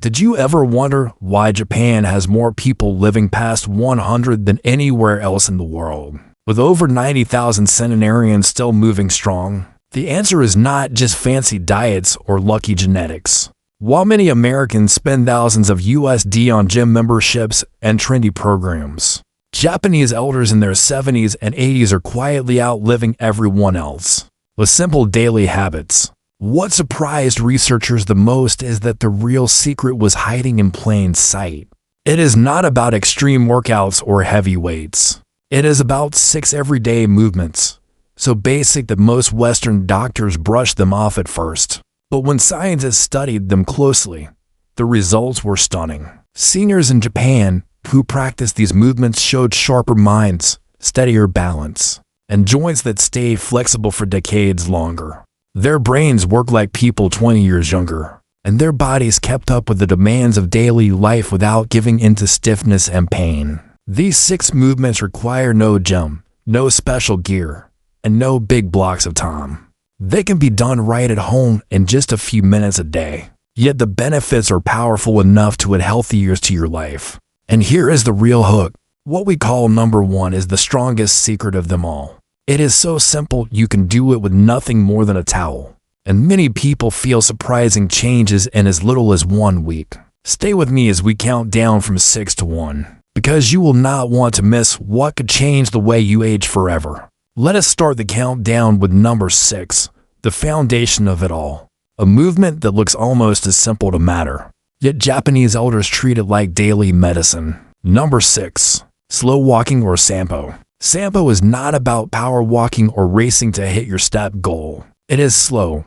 Did you ever wonder why Japan has more people living past 100 than anywhere else in the world, with over 90,000 centenarians still moving strong? The answer is not just fancy diets or lucky genetics. While many Americans spend thousands of USD on gym memberships and trendy programs, Japanese elders in their 70s and 80s are quietly outliving everyone else with simple daily habits. What surprised researchers the most is that the real secret was hiding in plain sight. It is not about extreme workouts or heavy weights. It is about 6 everyday movements, so basic that most Western doctors brush them off at first. But when scientists studied them closely, the results were stunning. Seniors in Japan who practiced these movements showed sharper minds, steadier balance, and joints that stayed flexible for decades longer. Their brains worked like people 20 years younger, and their bodies kept up with the demands of daily life without giving into stiffness and pain. These 6 movements require no gym, no special gear, and no big blocks of time. They can be done right at home in just a few minutes a day. Yet the benefits are powerful enough to add healthy years to your life. And here is the real hook. What we call number 1 is the strongest secret of them all. It is so simple you can do it with nothing more than a towel. And many people feel surprising changes in as little as 1 week. Stay with me as we count down from 6 to 1, because you will not want to miss what could change the way you age forever. Let us start the countdown with number 6, the foundation of it all. A movement that looks almost as simple to matter, yet Japanese elders treat it like daily medicine. Number 6, slow walking or Sampo. Sampo is not about power walking or racing to hit your step goal. It is slow,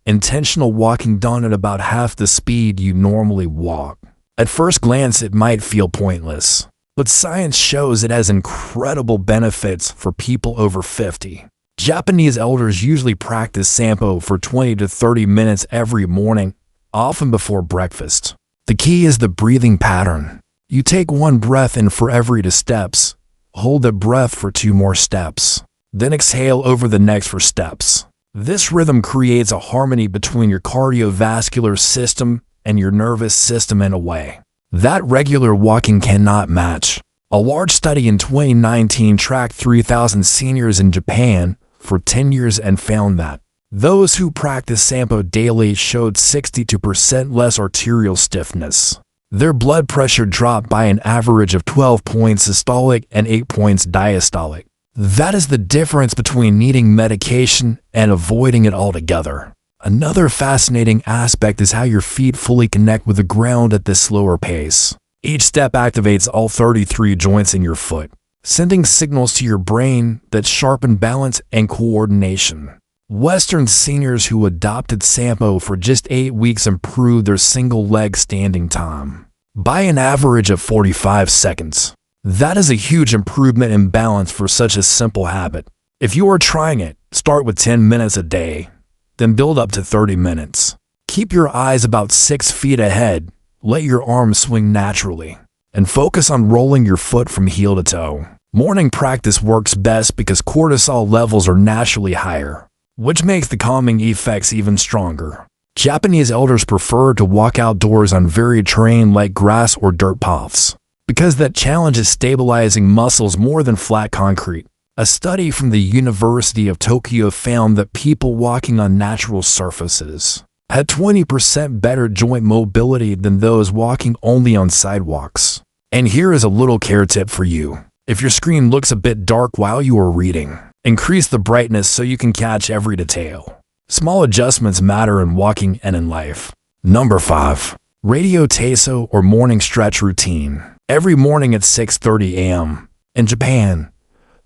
intentional walking done at about half the speed you normally walk. At first glance, it might feel pointless, but science shows it has incredible benefits for people over 50. Japanese elders usually practice Sampo for 20 to 30 minutes every morning, often before breakfast. The key is the breathing pattern. You take 1 breath in for every 2 steps, hold the breath for 2 more steps, then exhale over the next 4 steps. This rhythm creates a harmony between your cardiovascular system and your nervous system in a way that regular walking cannot match. A large study in 2019 tracked 3,000 seniors in Japan for 10 years and found that those who practice Sampo daily showed 62% less arterial stiffness. Their blood pressure dropped by an average of 12 points systolic and 8 points diastolic. That is the difference between needing medication and avoiding it altogether. Another fascinating aspect is how your feet fully connect with the ground at this slower pace. Each step activates all 33 joints in your foot, sending signals to your brain that sharpen balance and coordination. Western seniors who adopted Sampo for just 8 weeks improved their single leg standing time by an average of 45 seconds. That is a huge improvement in balance for such a simple habit. If you are trying it, start with 10 minutes a day, then build up to 30 minutes. Keep your eyes about 6 feet ahead, let your arms swing naturally, and focus on rolling your foot from heel to toe. Morning practice works best because cortisol levels are naturally higher, which makes the calming effects even stronger. Japanese elders prefer to walk outdoors on varied terrain like grass or dirt paths, because that challenges stabilizing muscles more than flat concrete. A study from the University of Tokyo found that people walking on natural surfaces had 20% better joint mobility than those walking only on sidewalks. And here is a little care tip for you. If your screen looks a bit dark while you are reading, increase the brightness so you can catch every detail. Small adjustments matter in walking and in life. Number 5. Radio Taiso or morning stretch routine. Every morning at 6:30 a.m. in Japan,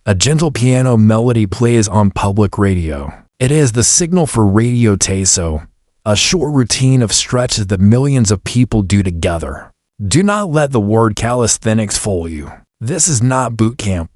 a gentle piano melody plays on public radio. It is the signal for Radio Taiso, a short routine of stretches that millions of people do together. Do not let the word calisthenics fool you. This is not boot camp.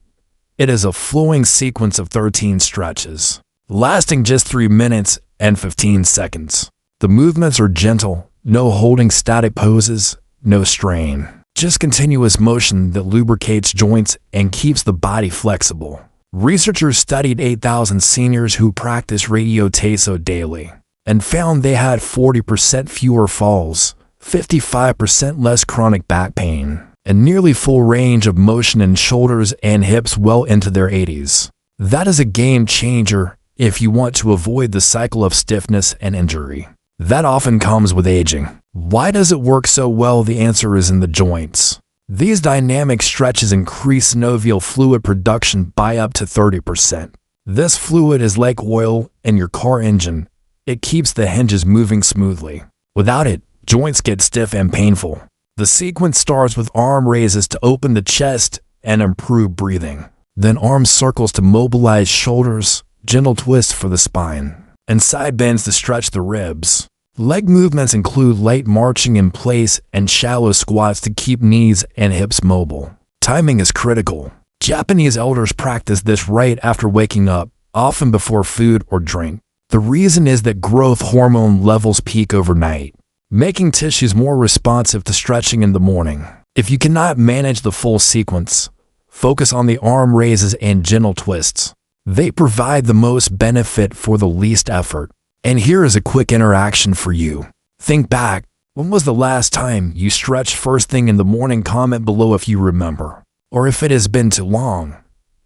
It is a flowing sequence of 13 stretches, lasting just 3 minutes and 15 seconds. The movements are gentle, no holding static poses, no strain. Just continuous motion that lubricates joints and keeps the body flexible. Researchers studied 8,000 seniors who practiced Radio Taiso daily and found they had 40% fewer falls, 55% less chronic back pain, and nearly full range of motion in shoulders and hips well into their 80s. That is a game changer if you want to avoid the cycle of stiffness and injury that often comes with aging. Why does it work so well? The answer is in the joints. These dynamic stretches increase synovial fluid production by up to 30%. This fluid is like oil in your car engine. It keeps the hinges moving smoothly. Without it, joints get stiff and painful. The sequence starts with arm raises to open the chest and improve breathing. Then arm circles to mobilize shoulders, gentle twists for the spine, and side bends to stretch the ribs. Leg movements include light marching in place and shallow squats to keep knees and hips mobile. Timing is critical. Japanese elders practice this right after waking up, often before food or drink. The reason is that growth hormone levels peak overnight, making tissues more responsive to stretching in the morning. If you cannot manage the full sequence, focus on the arm raises and gentle twists. They provide the most benefit for the least effort. And here is a quick interaction for you. Think back, when was the last time you stretched first thing in the morning? Comment below if you remember. Or if it has been too long,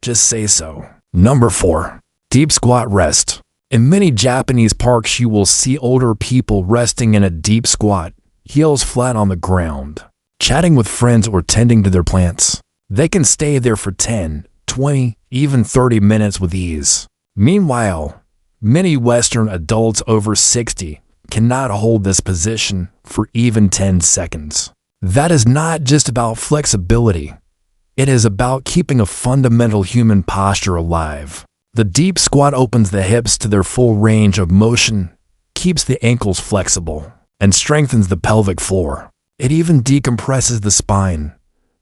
just say so. Number 4. Deep squat rest. In many Japanese parks you will see older people resting in a deep squat, heels flat on the ground, chatting with friends or tending to their plants. They can stay there for 10, 20, even 30 minutes with ease. Meanwhile, many Western adults over 60 cannot hold this position for even 10 seconds. That is not just about flexibility. It is about keeping a fundamental human posture alive. The deep squat opens the hips to their full range of motion, keeps the ankles flexible, and strengthens the pelvic floor. It even decompresses the spine,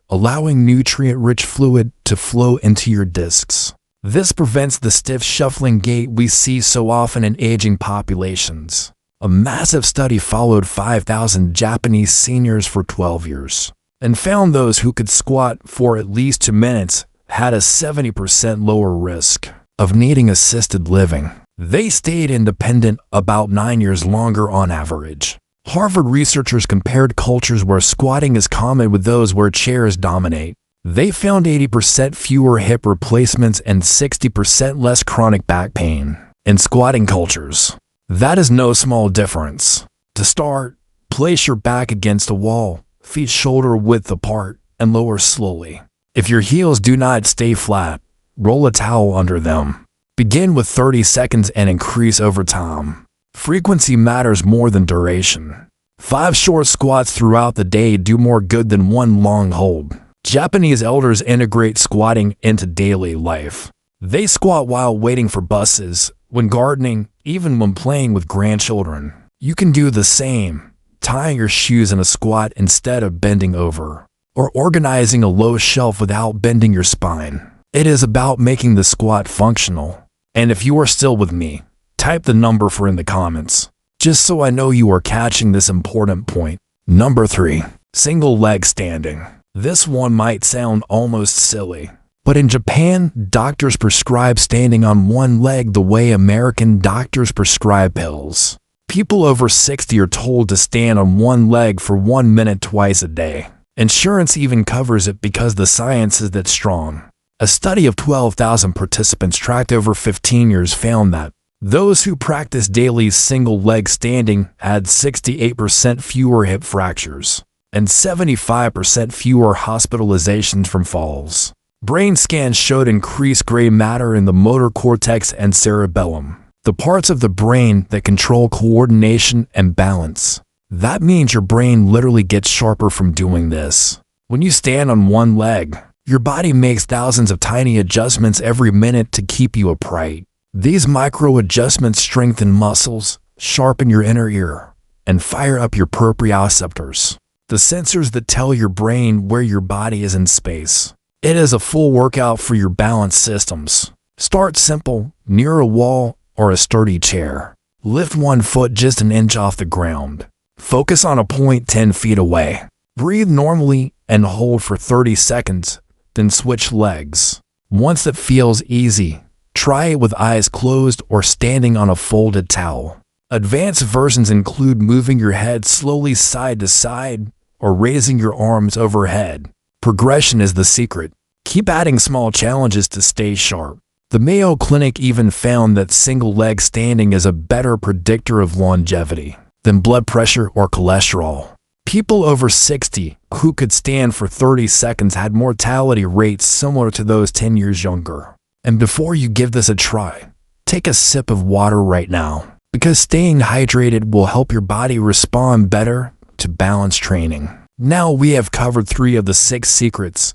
allowing nutrient-rich fluid to flow into your discs. This prevents the stiff shuffling gait we see so often in aging populations. A massive study followed 5,000 Japanese seniors for 12 years and found those who could squat for at least 2 minutes had a 70% lower risk of needing assisted living. They stayed independent about 9 years longer on average. Harvard researchers compared cultures where squatting is common with those where chairs dominate. They found 80% fewer hip replacements and 60% less chronic back pain in squatting cultures. That is no small difference. To start, place your back against a wall, feet shoulder width apart, and lower slowly. If your heels do not stay flat, roll a towel under them. Begin with 30 seconds and increase over time. Frequency matters more than duration. 5 short squats throughout the day do more good than 1 long hold. Japanese elders integrate squatting into daily life. They squat while waiting for buses, when gardening, even when playing with grandchildren. You can do the same, tying your shoes in a squat instead of bending over, or organizing a low shelf without bending your spine. It is about making the squat functional. And if you are still with me, type the number 4 in the comments, just so I know you are catching this important point. Number 3. Single leg standing. This one might sound almost silly, but in Japan, doctors prescribe standing on one leg the way American doctors prescribe pills. People over 60 are told to stand on one leg for 1 minute twice a day. Insurance even covers it because the science is that strong. A study of 12,000 participants tracked over 15 years found that those who practice daily single leg standing had 68% fewer hip fractures and 75% fewer hospitalizations from falls. Brain scans showed increased gray matter in the motor cortex and cerebellum, the parts of the brain that control coordination and balance. That means your brain literally gets sharper from doing this. When you stand on one leg, your body makes thousands of tiny adjustments every minute to keep you upright. These micro adjustments strengthen muscles, sharpen your inner ear, and fire up your proprioceptors, the sensors that tell your brain where your body is in space. It is a full workout for your balance systems. Start simple, near a wall or a sturdy chair. Lift one foot just an inch off the ground. Focus on a point 10 feet away. Breathe normally and hold for 30 seconds, then switch legs. Once it feels easy, try it with eyes closed or standing on a folded towel. Advanced versions include moving your head slowly side to side or raising your arms overhead. Progression is the secret. Keep adding small challenges to stay sharp. The Mayo Clinic even found that single leg standing is a better predictor of longevity than blood pressure or cholesterol. People over 60 who could stand for 30 seconds had mortality rates similar to those 10 years younger. And before you give this a try, take a sip of water right now, because staying hydrated will help your body respond better to balance training. Now we have covered 3 of the 6 secrets,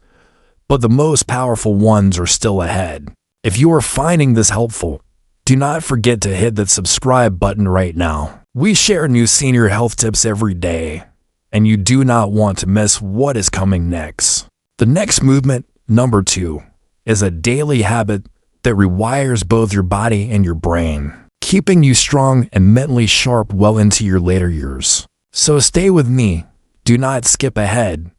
but the most powerful ones are still ahead. If you are finding this helpful, do not forget to hit that subscribe button right now. We share new senior health tips every day, and you do not want to miss what is coming next. The next movement, number 2, is a daily habit that rewires both your body and your brain, keeping you strong and mentally sharp well into your later years. So stay with me, do not skip ahead,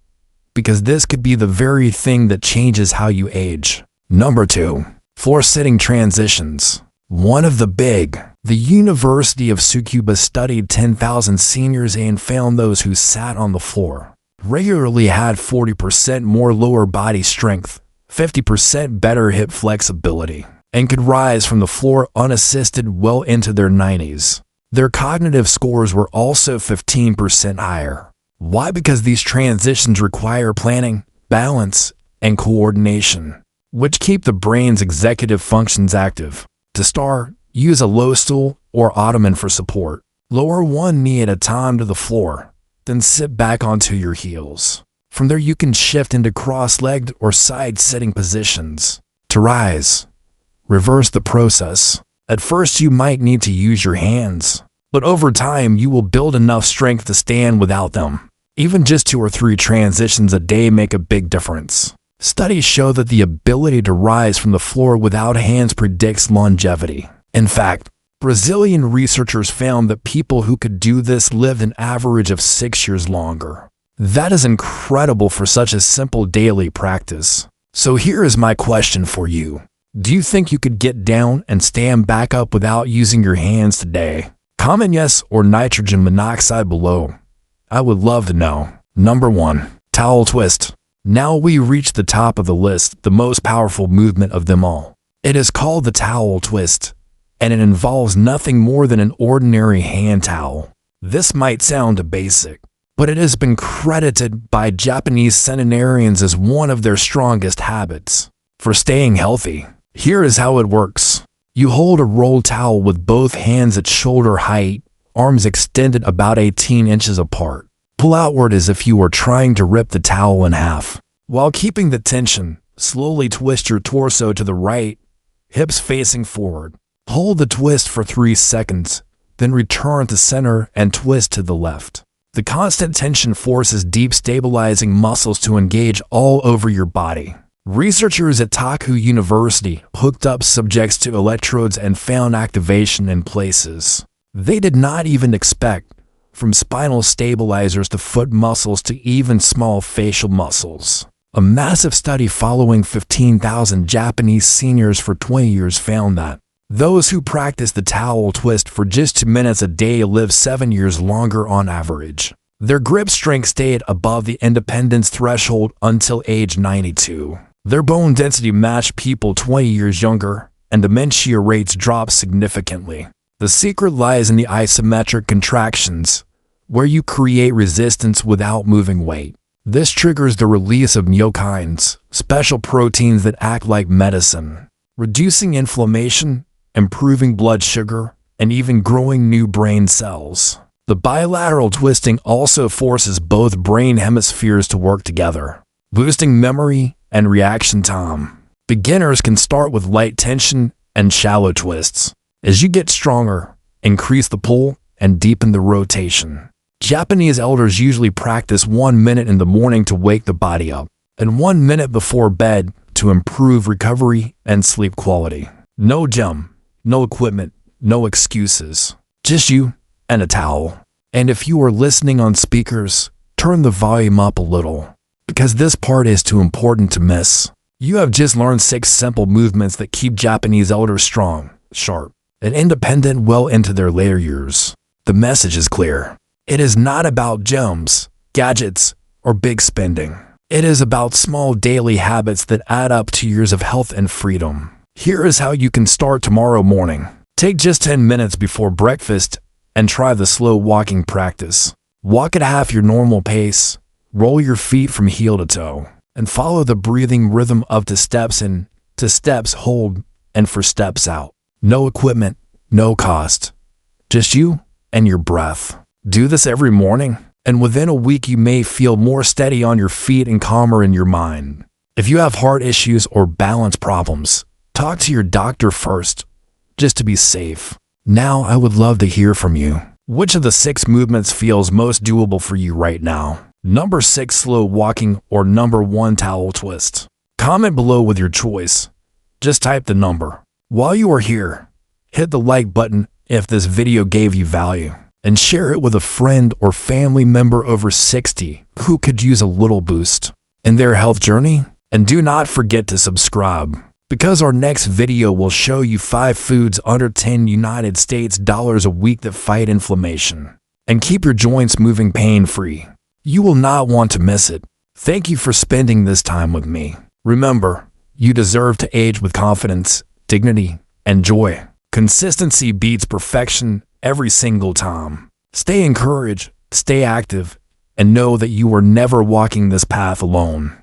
because this could be the very thing that changes how you age. Number 2, floor sitting transitions. One of the University of Tsukuba studied 10,000 seniors and found those who sat on the floor regularly had 40% more lower body strength, 50% better hip flexibility, and could rise from the floor unassisted well into their 90s. Their cognitive scores were also 15% higher. Why? Because these transitions require planning, balance, and coordination, which keep the brain's executive functions active. To start, use a low stool or ottoman for support. Lower one knee at a time to the floor, then sit back onto your heels. From there you can shift into cross-legged or side-sitting positions. To rise, reverse the process. At first you might need to use your hands, but over time you will build enough strength to stand without them. Even just 2 or 3 transitions a day make a big difference. Studies show that the ability to rise from the floor without hands predicts longevity. In fact, Brazilian researchers found that people who could do this lived an average of 6 years longer. That is incredible for such a simple daily practice. So here is my question for you. Do you think you could get down and stand back up without using your hands today? Comment yes or nitrogen monoxide below. I would love to know. Number 1, towel twist. Now we reach the top of the list, the most powerful movement of them all. It is called the towel twist, and it involves nothing more than an ordinary hand towel. This might sound basic, but it has been credited by Japanese centenarians as one of their strongest habits for staying healthy. Here is how it works. You hold a rolled towel with both hands at shoulder height, arms extended about 18 inches apart. Pull outward as if you were trying to rip the towel in half. While keeping the tension, slowly twist your torso to the right, hips facing forward. Hold the twist for 3 seconds, then return to center and twist to the left. The constant tension forces deep stabilizing muscles to engage all over your body. Researchers at Toku University hooked up subjects to electrodes and found activation in places they did not even expect, from spinal stabilizers to foot muscles to even small facial muscles. A massive study following 15,000 Japanese seniors for 20 years found that those who practice the towel twist for just 2 minutes a day live 7 years longer on average. Their grip strength stayed above the independence threshold until age 92. Their bone density matched people 20 years younger, and dementia rates dropped significantly. The secret lies in the isometric contractions, where you create resistance without moving weight. This triggers the release of myokines, special proteins that act like medicine, reducing inflammation, improving blood sugar, and even growing new brain cells. The bilateral twisting also forces both brain hemispheres to work together, boosting memory and reaction time. Beginners can start with light tension and shallow twists. As you get stronger, increase the pull and deepen the rotation. Japanese elders usually practice 1 minute in the morning to wake the body up, and 1 minute before bed to improve recovery and sleep quality. No gym, no equipment, no excuses. Just you and a towel. And if you are listening on speakers, turn the volume up a little, because this part is too important to miss. You have just learned 6 simple movements that keep Japanese elders strong, sharp, and independent well into their later years. The message is clear. It is not about gyms, gadgets, or big spending. It is about small daily habits that add up to years of health and freedom. Here is how you can start tomorrow morning. Take just 10 minutes before breakfast and try the slow walking practice. Walk at half your normal pace, roll your feet from heel to toe, and follow the breathing rhythm of to steps in, to steps hold, and for steps out. No equipment, no cost. Just you and your breath. Do this every morning, and within a week you may feel more steady on your feet and calmer in your mind. If you have heart issues or balance problems, talk to your doctor first, just to be safe. Now I would love to hear from you. Which of the 6 movements feels most doable for you right now? Number 6, slow walking, or number 1, towel twist? Comment below with your choice. Just type the number. While you are here, hit the like button if this video gave you value, and share it with a friend or family member over 60 who could use a little boost in their health journey. And do not forget to subscribe, because our next video will show you 5 foods under $10 a week that fight inflammation and keep your joints moving pain-free. You will not want to miss it. Thank you for spending this time with me. Remember, you deserve to age with confidence, dignity, and joy. Consistency beats perfection every single time. Stay encouraged, stay active, and know that you are never walking this path alone.